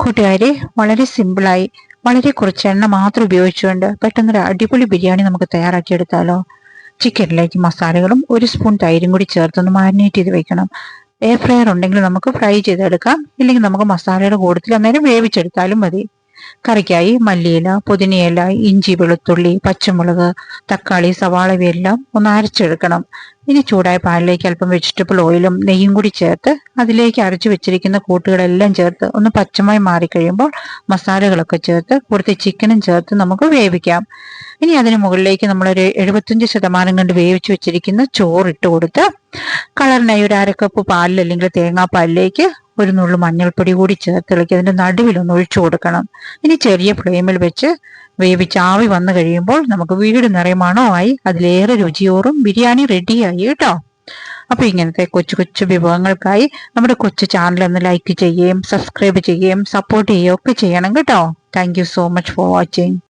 കൂട്ടുകാരെ, വളരെ സിമ്പിളായി വളരെ കുറച്ച് എണ്ണ മാത്രം ഉപയോഗിച്ചുകൊണ്ട് പെട്ടെന്നൊരു അടിപൊളി ബിരിയാണി നമുക്ക് തയ്യാറാക്കിയെടുത്താലോ. ചിക്കനിലേക്ക് മസാലകളും 1 സ്പൂൺ തൈരും കൂടി ചേർത്തൊന്ന് മാരിനേറ്റ് ചെയ്ത് വെക്കണം. എയർ ഫ്രയർ ഉണ്ടെങ്കിൽ നമുക്ക് ഫ്രൈ ചെയ്തെടുക്കാം, ഇല്ലെങ്കിൽ നമുക്ക് മസാലയുടെ കൂട്ടത്തിൽ അന്നേരം വേവിച്ചെടുത്താലും മതി. കറിക്കായി മല്ലിയില, പുതിനയില, ഇഞ്ചി, വെളുത്തുള്ളി, പച്ചമുളക്, തക്കാളി, സവാള ഇവയെല്ലാം ഒന്ന് അരച്ചെടുക്കണം. ഇനി ചൂടായ പാനിലേക്ക് അല്പം വെജിറ്റബിൾ ഓയിലും നെയ്യും കൂടി ചേർത്ത് അതിലേക്ക് അരച്ചു വെച്ചിരിക്കുന്ന കൂട്ടുകളെല്ലാം ചേർത്ത് ഒന്ന് പച്ചമായി മാറിക്കഴിയുമ്പോൾ മസാലകളൊക്കെ ചേർത്ത് കൂടുതൽ ചിക്കനും ചേർത്ത് നമുക്ക് വേവിക്കാം. ഇനി അതിന് മുകളിലേക്ക് നമ്മളൊരു 75% കണ്ട് വേവിച്ചു വെച്ചിരിക്കുന്ന ചോറിട്ട് കൊടുത്ത് കളറിനായി ഒരു 1/2 കപ്പ് പാലിൽ അല്ലെങ്കിൽ തേങ്ങാപ്പാലിലേക്ക് ഒരു നുള്ളു മഞ്ഞൾപ്പൊടി കൂടി ചേർത്ത് ഇളക്കി അതിന്റെ നടുവിലൊന്ന് ഒഴിച്ചു കൊടുക്കണം. ഇനി ചെറിയ ഫ്ലെയിമിൽ വെച്ച് വേവിച്ച് ആവി വന്നു കഴിയുമ്പോൾ നമുക്ക് വീട് നിറയെ മണമായി അതിലേറെ രുചിയോറും ബിരിയാണി റെഡിയായി കേട്ടോ. അപ്പൊ ഇങ്ങനത്തെ കൊച്ചു കൊച്ചു വിഭവങ്ങൾക്കായി നമ്മുടെ കൊച്ചു ചാനൽ ഒന്ന് ലൈക്ക് ചെയ്യുകയും സബ്സ്ക്രൈബ് ചെയ്യുകയും സപ്പോർട്ട് ചെയ്യുകയും ഒക്കെ ചെയ്യണം കേട്ടോ. Thank you so much for watching.